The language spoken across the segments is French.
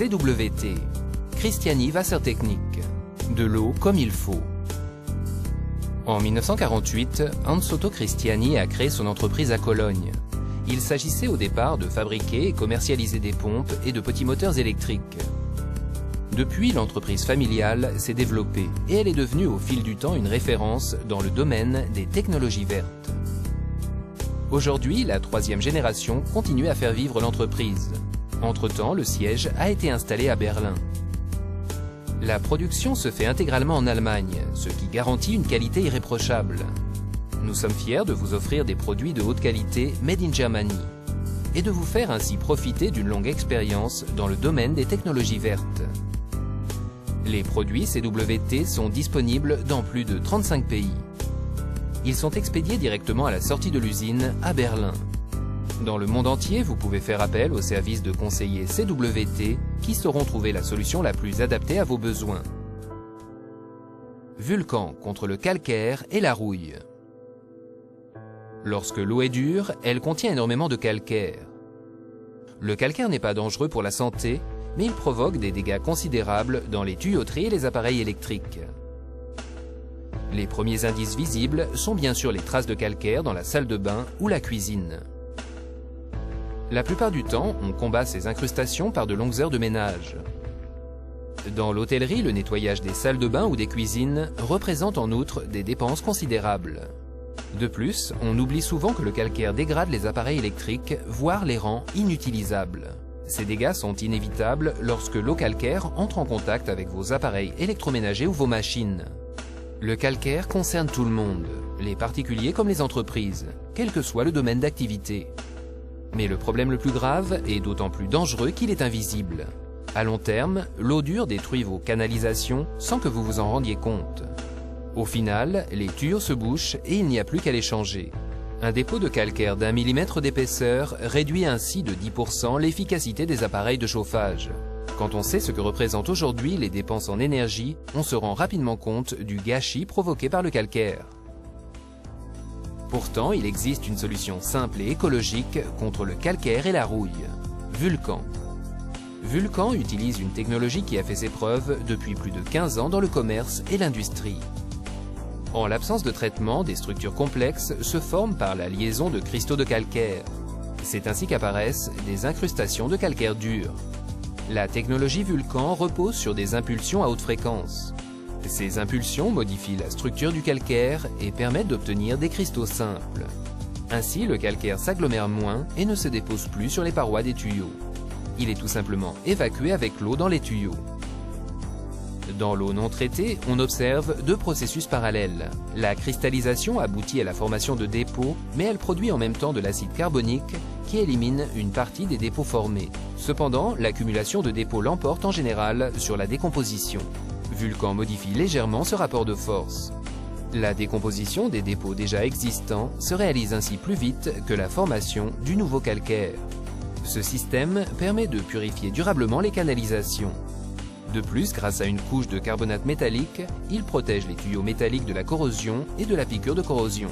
CWT, Cristiani Wassertechnik, de l'eau comme il faut. En 1948, Hans Otto Cristiani a créé son entreprise à Cologne. Il s'agissait au départ de fabriquer et commercialiser des pompes et de petits moteurs électriques. Depuis, l'entreprise familiale s'est développée et elle est devenue au fil du temps une référence dans le domaine des technologies vertes. Aujourd'hui, la troisième génération continue à faire vivre l'entreprise. Entre-temps, le siège a été installé à Berlin. La production se fait intégralement en Allemagne, ce qui garantit une qualité irréprochable. Nous sommes fiers de vous offrir des produits de haute qualité made in Germany et de vous faire ainsi profiter d'une longue expérience dans le domaine des technologies vertes. Les produits CWT sont disponibles dans plus de 35 pays. Ils sont expédiés directement à la sortie de l'usine à Berlin. Dans le monde entier, vous pouvez faire appel aux services de conseillers CWT qui sauront trouver la solution la plus adaptée à vos besoins. Vulcan contre le calcaire et la rouille. Lorsque l'eau est dure, elle contient énormément de calcaire. Le calcaire n'est pas dangereux pour la santé, mais il provoque des dégâts considérables dans les tuyauteries et les appareils électriques. Les premiers indices visibles sont bien sûr les traces de calcaire dans la salle de bain ou la cuisine. La plupart du temps, on combat ces incrustations par de longues heures de ménage. Dans l'hôtellerie, le nettoyage des salles de bain ou des cuisines représente en outre des dépenses considérables. De plus, on oublie souvent que le calcaire dégrade les appareils électriques, voire les rend inutilisables. Ces dégâts sont inévitables lorsque l'eau calcaire entre en contact avec vos appareils électroménagers ou vos machines. Le calcaire concerne tout le monde, les particuliers comme les entreprises, quel que soit le domaine d'activité. Mais le problème le plus grave est d'autant plus dangereux qu'il est invisible. À long terme, l'eau dure détruit vos canalisations sans que vous vous en rendiez compte. Au final, les tuyaux se bouchent et il n'y a plus qu'à les changer. Un dépôt de calcaire d'1 millimètre d'épaisseur réduit ainsi de 10% l'efficacité des appareils de chauffage. Quand on sait ce que représentent aujourd'hui les dépenses en énergie, on se rend rapidement compte du gâchis provoqué par le calcaire. Pourtant, il existe une solution simple et écologique contre le calcaire et la rouille. Vulcan. Vulcan utilise une technologie qui a fait ses preuves depuis plus de 15 ans dans le commerce et l'industrie. En l'absence de traitement, des structures complexes se forment par la liaison de cristaux de calcaire. C'est ainsi qu'apparaissent des incrustations de calcaire dur. La technologie Vulcan repose sur des impulsions à haute fréquence. Ces impulsions modifient la structure du calcaire et permettent d'obtenir des cristaux simples. Ainsi, le calcaire s'agglomère moins et ne se dépose plus sur les parois des tuyaux. Il est tout simplement évacué avec l'eau dans les tuyaux. Dans l'eau non traitée, on observe deux processus parallèles. La cristallisation aboutit à la formation de dépôts, mais elle produit en même temps de l'acide carbonique qui élimine une partie des dépôts formés. Cependant, l'accumulation de dépôts l'emporte en général sur la décomposition. Vulcan modifie légèrement ce rapport de force. La décomposition des dépôts déjà existants se réalise ainsi plus vite que la formation du nouveau calcaire. Ce système permet de purifier durablement les canalisations. De plus, grâce à une couche de carbonate métallique, il protège les tuyaux métalliques de la corrosion et de la piqûre de corrosion.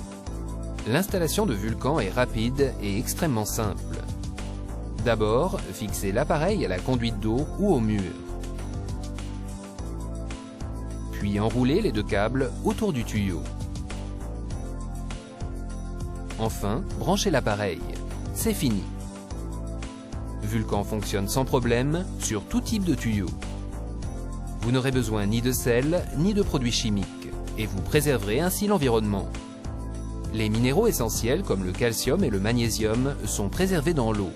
L'installation de Vulcan est rapide et extrêmement simple. D'abord, fixez l'appareil à la conduite d'eau ou au mur. Puis enroulez les deux câbles autour du tuyau. Enfin, branchez l'appareil. C'est fini. Vulcan fonctionne sans problème sur tout type de tuyau. Vous n'aurez besoin ni de sel, ni de produits chimiques, et vous préserverez ainsi l'environnement. Les minéraux essentiels comme le calcium et le magnésium sont préservés dans l'eau.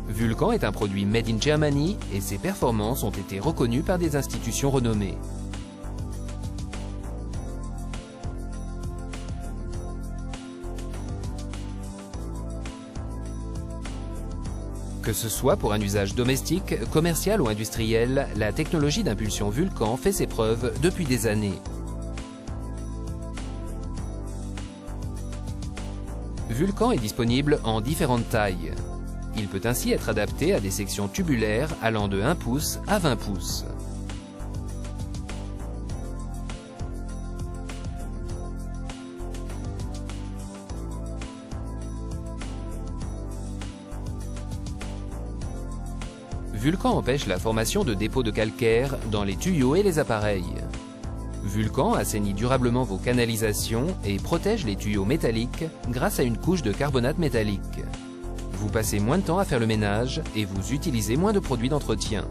Vulcan est un produit made in Germany et ses performances ont été reconnues par des institutions renommées. Que ce soit pour un usage domestique, commercial ou industriel, la technologie d'impulsion Vulcan fait ses preuves depuis des années. Vulcan est disponible en différentes tailles. Il peut ainsi être adapté à des sections tubulaires allant de 1 pouce à 20 pouces. Vulcan empêche la formation de dépôts de calcaire dans les tuyaux et les appareils. Vulcan assainit durablement vos canalisations et protège les tuyaux métalliques grâce à une couche de carbonate métallique. Vous passez moins de temps à faire le ménage et vous utilisez moins de produits d'entretien.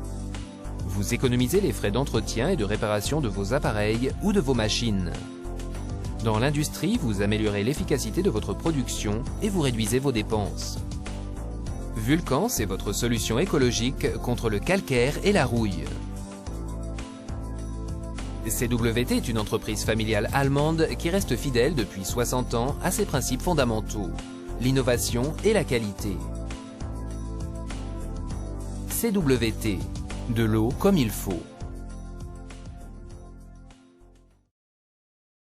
Vous économisez les frais d'entretien et de réparation de vos appareils ou de vos machines. Dans l'industrie, vous améliorez l'efficacité de votre production et vous réduisez vos dépenses. Vulcan, c'est votre solution écologique contre le calcaire et la rouille. CWT est une entreprise familiale allemande qui reste fidèle depuis 60 ans à ses principes fondamentaux, l'innovation et la qualité. CWT, de l'eau comme il faut.